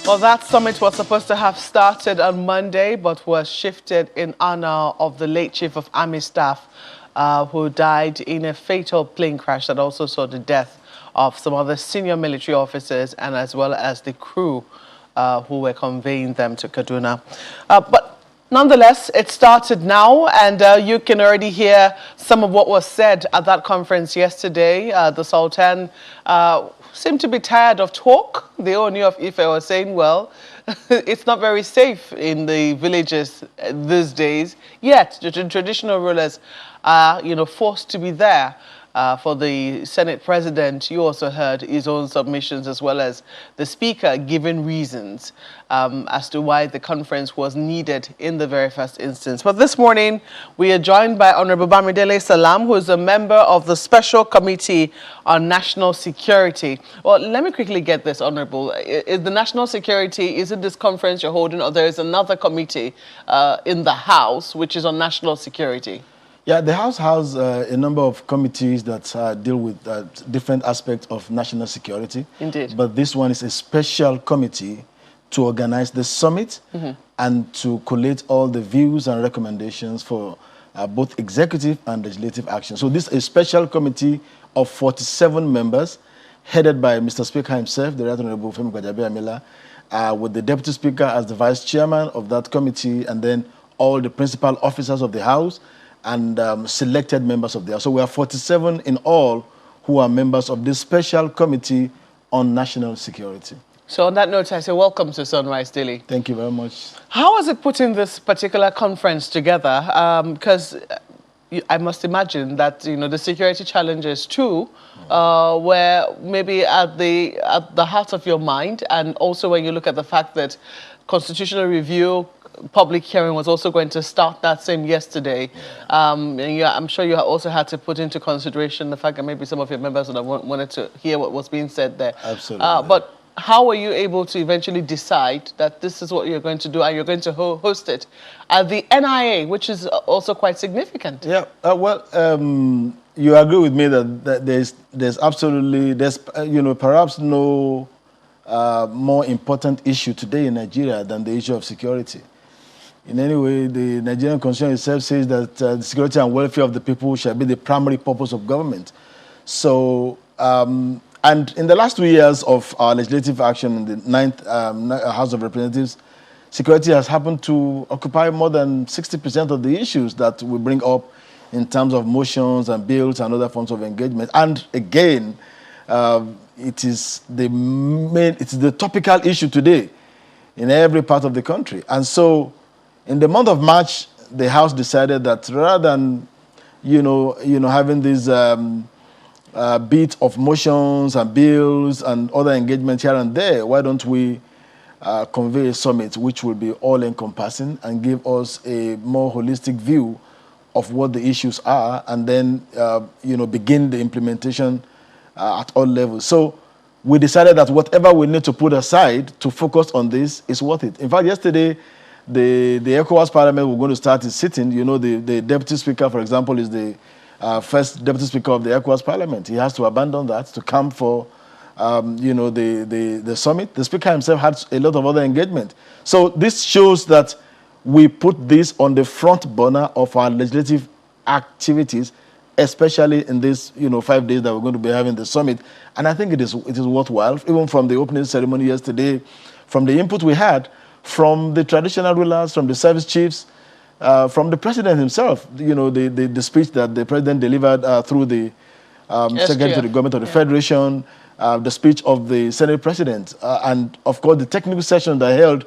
Well, that summit was supposed to have started on Monday, but was shifted in honor of the late Chief of Army Staff who died in a fatal plane crash that also saw the death of some other senior military officers and as well as the crew who were conveying them to Kaduna. But nonetheless, it started now, and you can already hear some of what was said at that conference yesterday. The Sultan seemed to be tired of talk. The Oni of Ife was saying, well, it's not very safe in the villages these days, yet the traditional rulers are, forced to be there. For the Senate President, you also heard his own submissions as well as the Speaker giving reasons as to why the conference was needed in the very first instance. But this morning, we are joined by Honorable Bamidele Salam, who is a member of the Special Committee on National Security. Well, let me quickly get this, Honorable. Is the National Security, is it this conference you're holding, or there is another committee in the House which is on national security? Yeah, the House has a number of committees that deal with different aspects of national security. Indeed. But this one is a special committee to organize the summit and to collate all the views and recommendations for both executive and legislative action. So this is a special committee of 47 members, headed by Mr. Speaker himself, the Right Honorable Femi Gbajabiamila, with the Deputy Speaker as the Vice Chairman of that committee, and then all the principal officers of the House, and selected members of the House. So we are 47 in all who are members of this special committee on national security. So on that note, I say welcome to Sunrise Daily. Thank you very much. How was it putting this particular conference together? Because I must imagine that the security challenges too were maybe at the heart of your mind, and also when you look at the fact that constitutional review public hearing was also going to start that same yesterday. I'm sure you also had to put into consideration the fact that maybe some of your members would have wanted to hear what was being said there. Absolutely. But how were you able to eventually decide that this is what you're going to do and you're going to host it at the NIA, which is also quite significant? Yeah, you agree with me that there's absolutely, perhaps no more important issue today in Nigeria than the issue of security. In any way, the Nigerian Constitution itself says that the security and welfare of the people shall be the primary purpose of government. So, and in the last 2 years of our legislative action in the 9th House of Representatives, security has happened to occupy more than 60% of the issues that we bring up in terms of motions and bills and other forms of engagement. And again, it is the topical issue today in every part of the country. And so, in the month of March, the House decided that rather than, having this bit of motions and bills and other engagement here and there, why don't we convey a summit which will be all-encompassing and give us a more holistic view of what the issues are, and then, begin the implementation at all levels. So we decided that whatever we need to put aside to focus on this is worth it. In fact, yesterday, the ECOWAS Parliament we're going to start is sitting. The Deputy Speaker, for example, is the first Deputy Speaker of the ECOWAS Parliament. He has to abandon that to come for, the summit. The Speaker himself had a lot of other engagement. So this shows that we put this on the front burner of our legislative activities, especially in this, 5 days that we're going to be having the summit. And I think it is worthwhile, even from the opening ceremony yesterday, from the input we had, from the traditional rulers, from the service chiefs, from the president himself, the speech that the president delivered through the secretary to the government of the Federation, the speech of the Senate president, and of course the technical session that held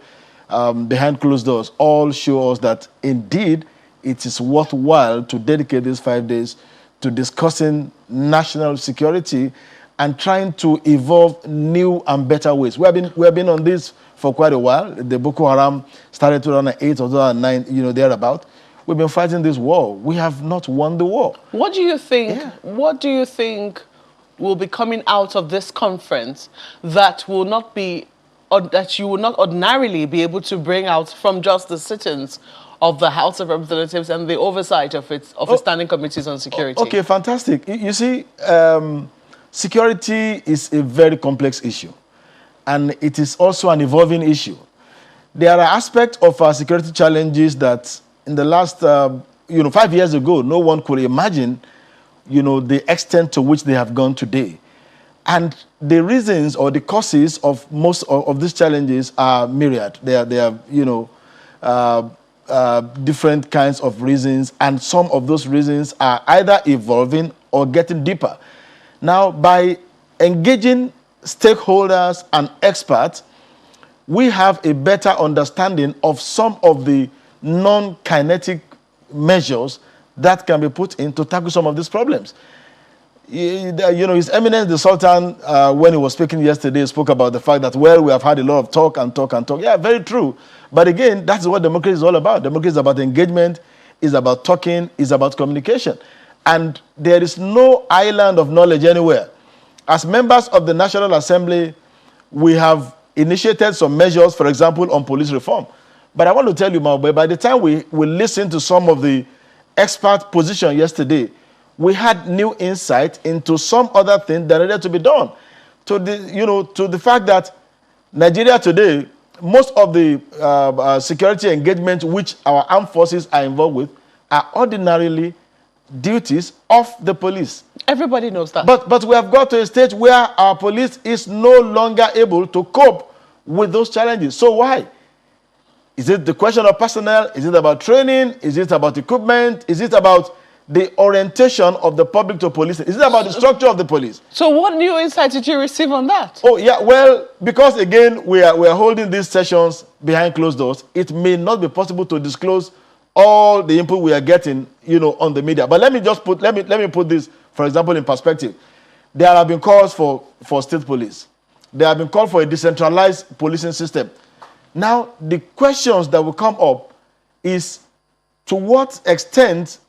behind closed doors, all show us that indeed it is worthwhile to dedicate these 5 days to discussing national security and trying to evolve new and better ways. We have been on this for quite a while. The Boko Haram started 2008 or 2009, thereabout. We've been fighting this war. We have not won the war. What do you think? Yeah. What do you think will be coming out of this conference that will not be, or that you will not ordinarily be able to bring out from just the sit-ins of the House of Representatives and the oversight of its standing committees on security? Okay, fantastic. You see, security is a very complex issue. and it is also an evolving issue. There are aspects of our security challenges that in the last, 5 years ago, no one could imagine, the extent to which they have gone today. And the reasons or the causes of most of these challenges are myriad. They are different kinds of reasons, and some of those reasons are either evolving or getting deeper. Now, by engaging stakeholders and experts, we have a better understanding of some of the non-kinetic measures that can be put in to tackle some of these problems. His Eminence, the Sultan, when he was speaking yesterday, spoke about the fact that, well, we have had a lot of talk and talk and talk. Yeah, very true. But again, that's what democracy is all about. Democracy is about engagement, is about talking, is about communication. And there is no island of knowledge anywhere. As members of the National Assembly, we have initiated some measures, for example, on police reform. But I want to tell you, Maobe, by the time we listened to some of the expert position yesterday, we had new insight into some other things that needed to be done. To the fact that Nigeria today, most of the security engagement which our armed forces are involved with are ordinarily duties of the police. Everybody knows that. But we have got to a stage where our police is no longer able to cope with those challenges. So why? Is it the question of personnel? Is it about training? Is it about equipment? Is it about the orientation of the public to policing? Is it about the structure of the police? So what new insight did you receive on that? Oh, yeah, well, because again, we are holding these sessions behind closed doors, it may not be possible to disclose all the input we are getting, on the media. But let me put this, for example, in perspective. There have been calls for state police. There have been calls for a decentralized policing system. Now, the questions that will come up is, to what extent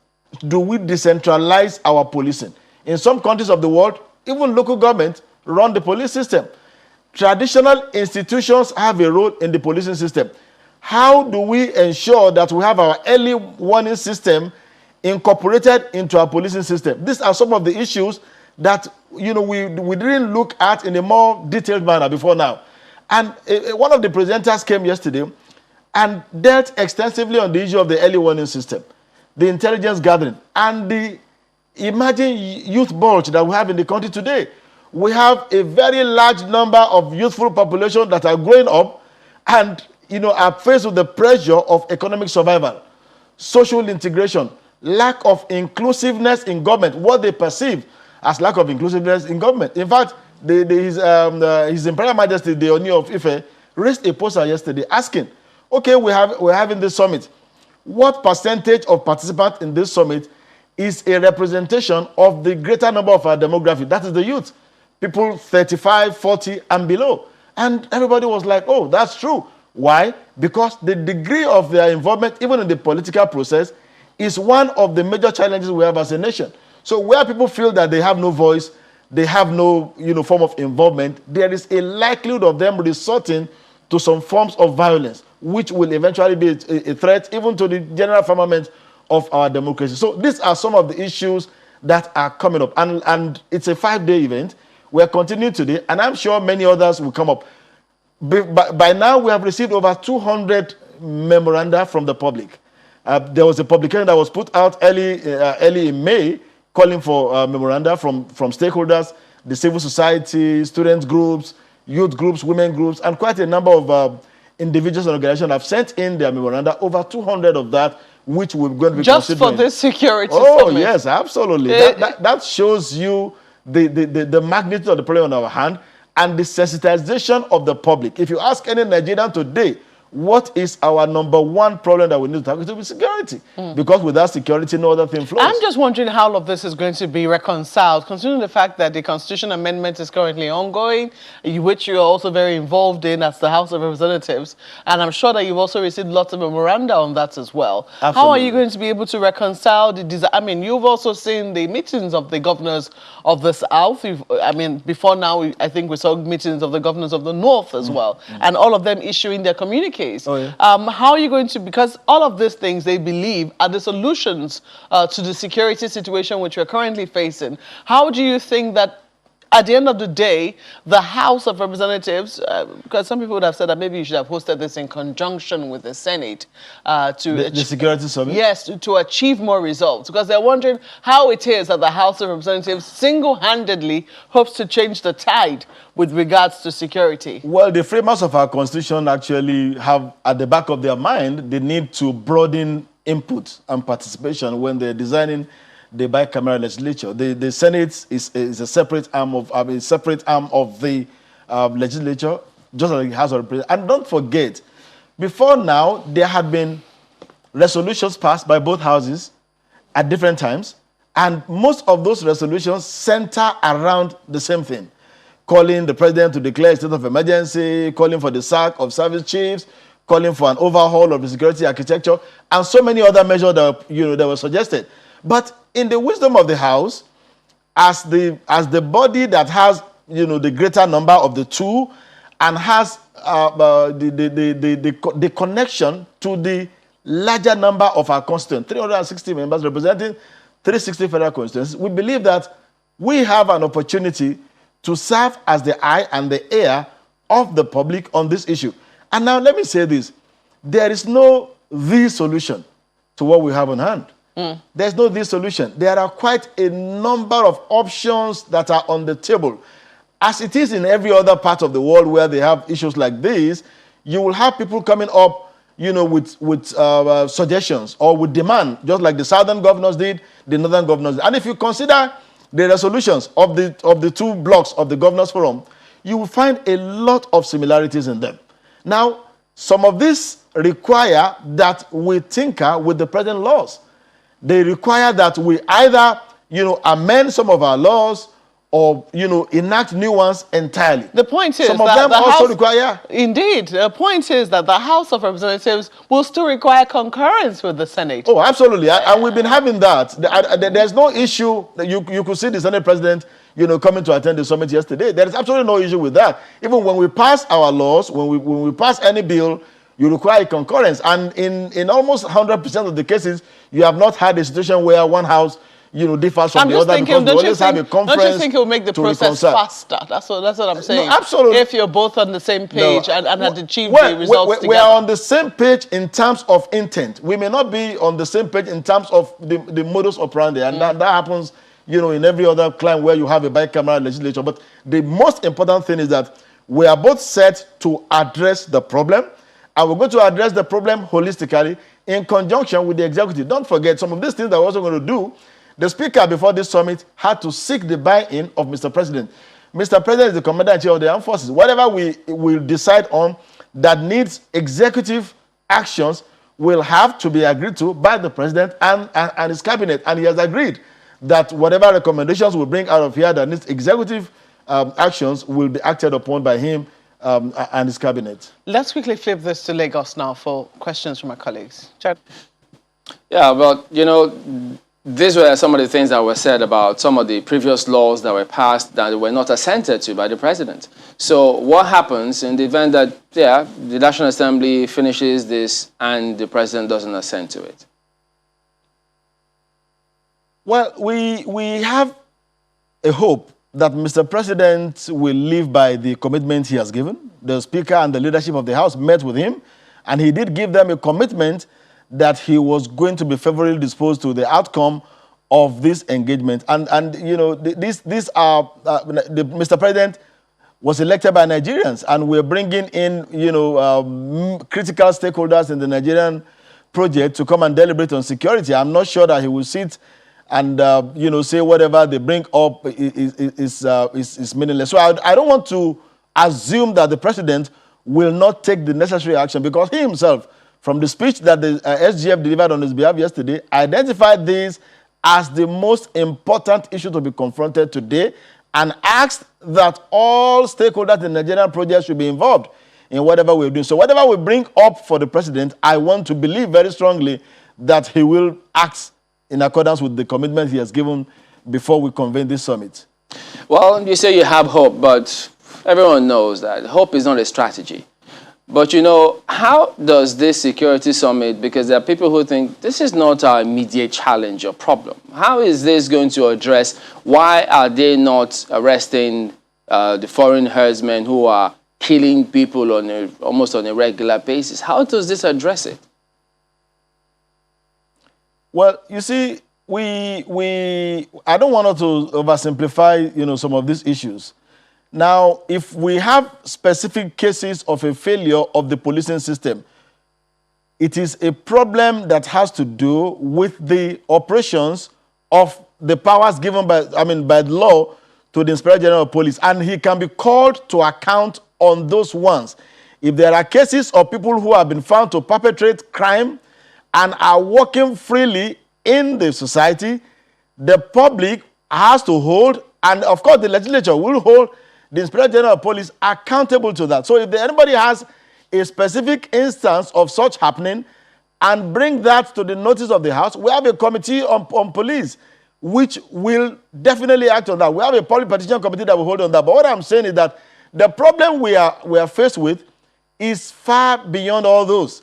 do we decentralize our policing? In some countries of the world, even local governments run the police system. Traditional institutions have a role in the policing system. How do we ensure that we have our early warning system incorporated into our policing system? These are some of the issues that we didn't look at in a more detailed manner before now. And one of the presenters came yesterday and dealt extensively on the issue of the early warning system, the intelligence gathering, and the emerging youth bulge that we have in the country today. We have a very large number of youthful population that are growing up and are faced with the pressure of economic survival, social integration, lack of inclusiveness in government, what they perceive as lack of inclusiveness in government. In fact, His Imperial Majesty, the Oni of Ife, raised a poster yesterday asking, okay, we're having this summit. What percentage of participants in this summit is a representation of the greater number of our demographic? That is the youth. People 35, 40, and below. And everybody was like, oh, that's true. Why? Because the degree of their involvement, even in the political process, is one of the major challenges we have as a nation. So where people feel that they have no voice, they have no form of involvement, there is a likelihood of them resorting to some forms of violence, which will eventually be a threat even to the general firmament of our democracy. So these are some of the issues that are coming up. And it's a 5-day event. We're continuing today, and I'm sure many others will come up. By now, we have received over 200 memoranda from the public. There was a publication that was put out early in May calling for memoranda from stakeholders, the civil society, student groups, youth groups, women groups, and quite a number of individuals and organizations have sent in their memoranda, over 200 of that, which we're going to be just considering. for this security summit. Oh, yes, absolutely. That shows you the magnitude of the problem on our hand and the sensitization of the public. If you ask any Nigerian today, what is our number one problem that we need to tackle? It will be security. Because without security, no other thing flows. I'm just wondering how all of this is going to be reconciled, considering the fact that the Constitution Amendment is currently ongoing, which you're also very involved in as the House of Representatives. And I'm sure that you've also received lots of memoranda on that as well. Absolutely. How are you going to be able to reconcile the I mean, you've also seen the meetings of the governors of the South. Before now, I think we saw meetings of the governors of the North as well, and all of them issuing their communiques. Oh, yeah. How are you going to, because all of these things they believe are the solutions to the security situation which we're currently facing. How do you think that at the end of the day, the House of Representatives, because some people would have said that maybe you should have hosted this in conjunction with the Senate the security summit? Yes, to achieve more results. Because they're wondering how it is that the House of Representatives single-handedly hopes to change the tide with regards to security. Well, the framers of our Constitution actually have at the back of their mind the need to broaden input and participation when they're designing the bicameral legislature. The Senate is a separate arm of the legislature, just like the House of Representatives. And don't forget, before now, there had been resolutions passed by both houses at different times, and most of those resolutions center around the same thing: calling the president to declare a state of emergency, calling for the sack of service chiefs, calling for an overhaul of the security architecture, and so many other measures that that were suggested. But in the wisdom of the House, as the body that has the greater number of the two, and has the connection to the larger number of our constituents, 360 members representing 360 federal constituencies, we believe that we have an opportunity to serve as the eye and the ear of the public on this issue. And now let me say this: there is no the solution to what we have on hand. There's no this solution. There are quite a number of options that are on the table. As it is in every other part of the world where they have issues like this, you will have people coming up, with suggestions or with demand, just like the southern governors did, the northern governors did. And if you consider the resolutions of the two blocks of the Governors Forum, you will find a lot of similarities in them. Now, some of these require that we tinker with the present laws. They require that we either, amend some of our laws or, enact new ones entirely. The point is some of that them the also House, require... Indeed. The point is that the House of Representatives will still require concurrence with the Senate. Oh, absolutely. And we've been having that. There's no issue. You could see the Senate President, coming to attend the summit yesterday. There is absolutely no issue with that. Even when we pass our laws, when we pass any bill, you require concurrence. And in almost 100% of the cases, you have not had a situation where one house, differs from the other, because we always have a conference. Don't you think it will make the process faster? That's what I'm saying. No, absolutely. If you're both on the same page and had achieved the results together. We are on the same page in terms of intent. We may not be on the same page in terms of the modus operandi, and that happens, in every other clime where you have a bicameral legislature. But the most important thing is that we are both set to address the problem, and we're going to address the problem holistically in conjunction with the executive. Don't forget, some of these things that we're also going to do, the Speaker before this summit had to seek the buy-in of Mr. President. Mr. President is the Commander-in-Chief of the Armed Forces. Whatever we will decide on that needs executive actions will have to be agreed to by the President and his cabinet. And he has agreed that whatever recommendations we bring out of here that needs executive actions will be acted upon by him and his cabinet. Let's quickly flip this to Lagos now for questions from our colleagues. Chad? Yeah, well, these were some of the things that were said about some of the previous laws that were passed that were not assented to by the president. So what happens in the event that, the National Assembly finishes this and the president doesn't assent to it? Well, we have a hope that Mr. President will live by the commitment he has given. The Speaker and the leadership of the House met with him, and he did give them a commitment that he was going to be favorably disposed to the outcome of this engagement. And these are, Mr. President was elected by Nigerians, and we're bringing in, critical stakeholders in the Nigerian project to come and deliberate on security. I'm not sure that he will sit and, say whatever they bring up is meaningless. So I don't want to assume that the president will not take the necessary action, because he himself, from the speech that the SGF delivered on his behalf yesterday, identified this as the most important issue to be confronted today and asked that all stakeholders in the Nigerian project should be involved in whatever we're doing. So whatever we bring up for the president, I want to believe very strongly that he will act in accordance with the commitment he has given before we convene this summit. Well, you say you have hope, but everyone knows that hope is not a strategy. But, you know, how does this security summit, because there are people who think this is not our immediate challenge or problem. How is this going to address, why are they not arresting the foreign herdsmen who are killing people on almost on a regular basis? How does this address it? Well, you see, I don't want us to oversimplify, you know, some of these issues. Now, if we have specific cases of a failure of the policing system, it is a problem that has to do with the operations of the powers given by the law to the Inspector General of Police, and he can be called to account on those ones. If there are cases of people who have been found to perpetrate crime and are working freely in the society, the public has to hold, and of course the legislature will hold the Inspector General of Police accountable to that. So if anybody has a specific instance of such happening and bring that to the notice of the House, we have a committee on police which will definitely act on that. We have a public petition committee that will hold on that. But what I'm saying is that the problem we are faced with is far beyond all those.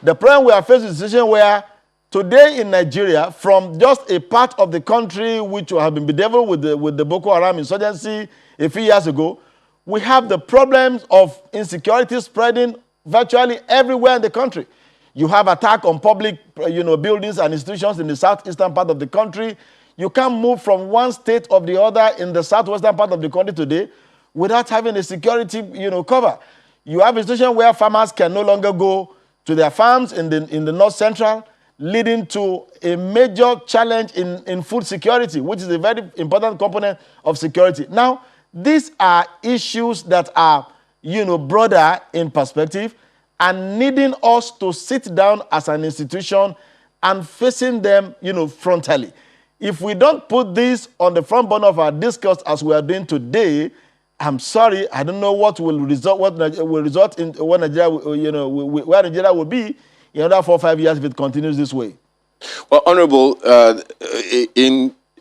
The problem we are faced with is a situation where today in Nigeria, from just a part of the country which have been bedeviled with the Boko Haram insurgency a few years ago, we have the problems of insecurity spreading virtually everywhere in the country. You have attack on public buildings and institutions in the southeastern part of the country. You can't move from one state or the other in the southwestern part of the country today without having a security cover. You have a situation where farmers can no longer go to their farms in the north central, leading to a major challenge in food security, which is a very important component of security. Now, these are issues that are, broader in perspective and needing us to sit down as an institution and facing them, frontally. If we don't put this on the front burner of our discourse as we are doing today, I'm sorry, I don't know what will result in where Nigeria will be in another 4 or 5 years if it continues this way. Well, Honorable,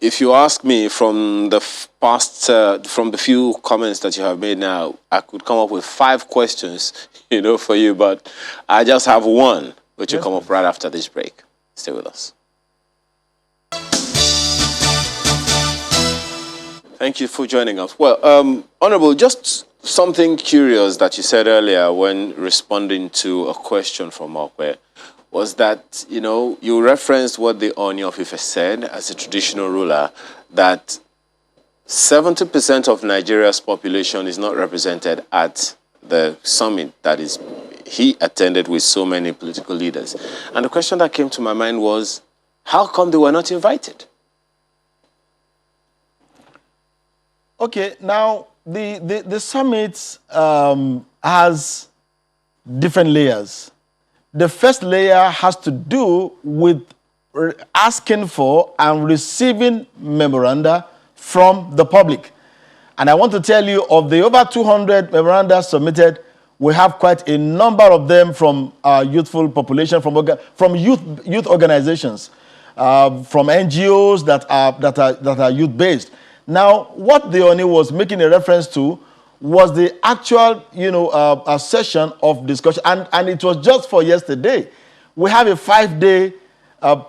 if you ask me from the from the few comments that you have made now, I could come up with 5 questions, for you, but I just have one, which will come up right after this break. Stay with us. Thank you for joining us. Well, Honorable, just something curious that you said earlier when responding to a question from Okwe was that, you referenced what the Oni of Ife said as a traditional ruler, that 70% of Nigeria's population is not represented at the summit that he attended with so many political leaders. And the question that came to my mind was, how come they were not invited? Okay, now the summit has different layers. The first layer has to do with asking for and receiving memoranda from the public. And I want to tell you, of the over 200 memoranda submitted, we have quite a number of them from our youthful population, from youth organizations, from NGOs that are youth-based. Now, what the Oni was making a reference to was the actual, a session of discussion, and it was just for yesterday. We have a 5-day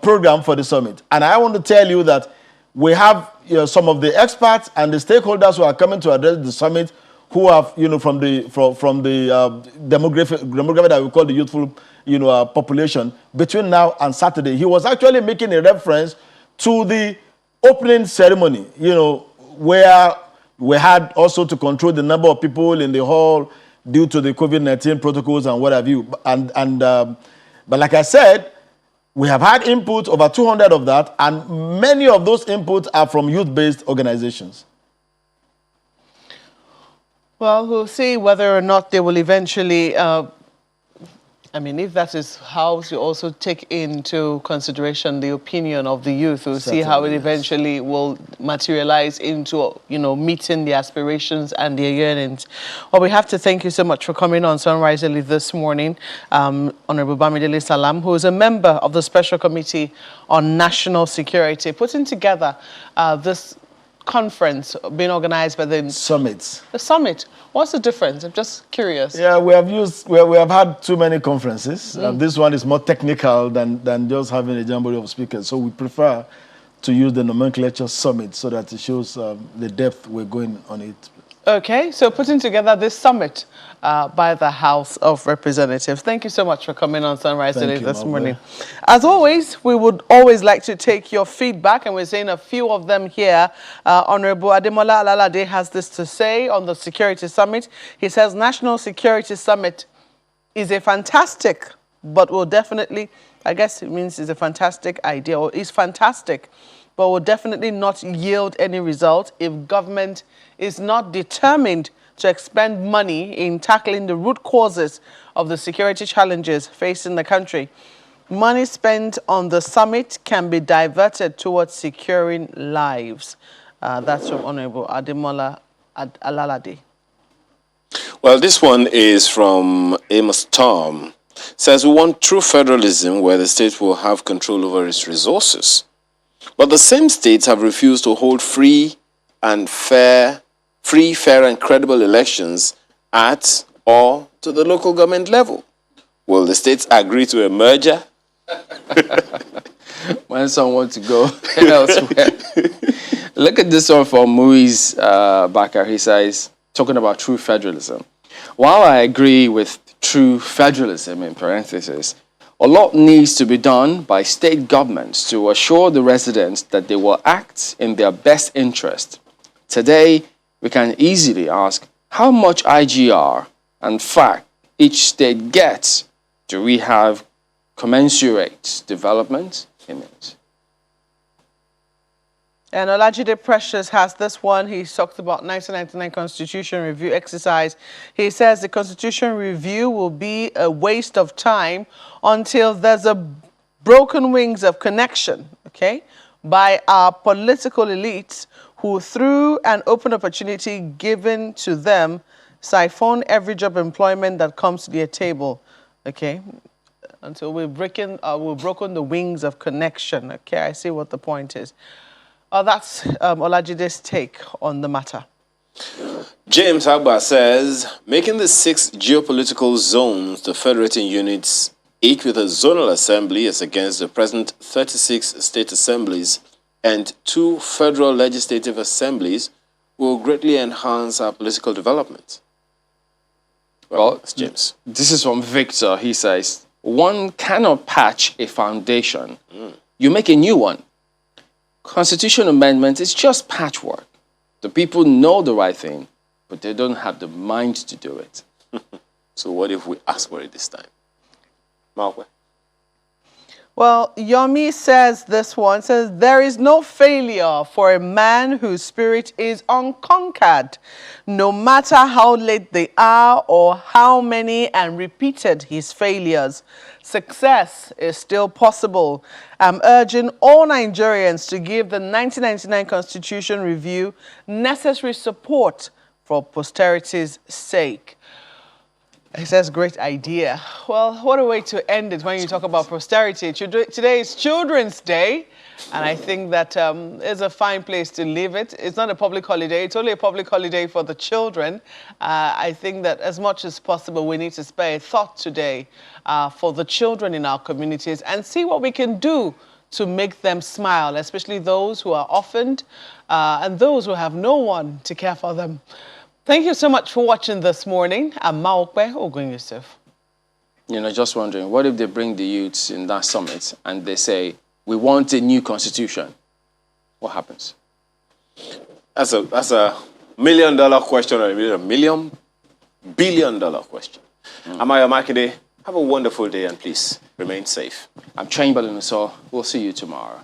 program for the summit, and I want to tell you that we have some of the experts and the stakeholders who are coming to address the summit, who have from the demographic that we call the youthful population. Between now and Saturday, he was actually making a reference to the opening ceremony, where we had also to control the number of people in the hall due to the COVID-19 protocols and what have you. But like I said, we have had input, over 200 of that, and many of those inputs are from youth-based organizations. Well, we'll see whether or not they will eventually if that is how you also take into consideration the opinion of the youth, we'll see how it eventually will materialize into, meeting the aspirations and their yearnings. Well, we have to thank you so much for coming on Sunrise Early this morning, Honorable Bamidele Salam, who is a member of the Special Committee on National Security, putting together this conference being organized by the Summits. The summit. What's the difference? I'm just curious. Yeah, we have had too many conferences. This one is more technical than just having a jamboree of speakers. So we prefer to use the nomenclature summit so that it shows the depth we're going on it. Okay, so putting together this summit by the House of Representatives. Thank you so much for coming on Sunrise Today this morning. As always, we would always like to take your feedback, and we're saying a few of them here. Honorable Ademola Alalade has this to say on the Security Summit. He says, National Security Summit is a fantastic, but will definitely, I guess it means it's a fantastic idea, or is fantastic, but will definitely not yield any result if government is not determined to expend money in tackling the root causes of the security challenges facing the country. Money spent on the summit can be diverted towards securing lives. That's from Honorable Ademola Alalade. Well, this one is from Amos Tom. Says, we want true federalism where the state will have control over its resources. But the same states have refused to hold free, fair and credible elections at or to the local government level. Will the states agree to a merger? When someone wants to go elsewhere. Look at this one from Muiz Bakar. He says, talking about true federalism. While I agree with true federalism, in parentheses, a lot needs to be done by state governments to assure the residents that they will act in their best interest. Today, we can easily ask how much IGR and FAC each state gets. Do we have commensurate development in it? And Olajide Precious has this one. He talked about 1999 Constitution Review exercise. He says the Constitution Review will be a waste of time until there's a broken wings of connection, okay, by our political elites who, through an open opportunity given to them, siphon every job employment that comes to their table, okay, until we've broken the wings of connection, okay. I see what the point is. That's Olajide's take on the matter. James Agba says, making the 6 geopolitical zones the federating units, each with a zonal assembly as against the present 36 state assemblies and 2 federal legislative assemblies, will greatly enhance our political development. Well, James. This is from Victor. He says, one cannot patch a foundation. You make a new one. Constitution amendment is just patchwork. The people know the right thing, but they don't have the mind to do it. So what if we ask for it this time? Malwe? Well, Yomi says this one, says, there is no failure for a man whose spirit is unconquered, no matter how late they are or how many and repeated his failures. Success is still possible. I'm urging all Nigerians to give the 1999 Constitution Review necessary support for posterity's sake. He says, great idea. Well, what a way to end it when you talk about posterity. Today is Children's Day, and I think that is a fine place to leave it. It's not a public holiday. It's only a public holiday for the children. I think that as much as possible, we need to spare a thought today for the children in our communities and see what we can do to make them smile, especially those who are orphaned and those who have no one to care for them. Thank you so much for watching this morning. I'm Maokwe Ogun Yusuf. You know, just wondering, what if they bring the youths in that summit and they say, we want a new constitution? What happens? That's a $1 million question, or a $1 billion question. Amaya Makide, have a wonderful day and please remain safe. I'm Chamberlain, so we'll see you tomorrow.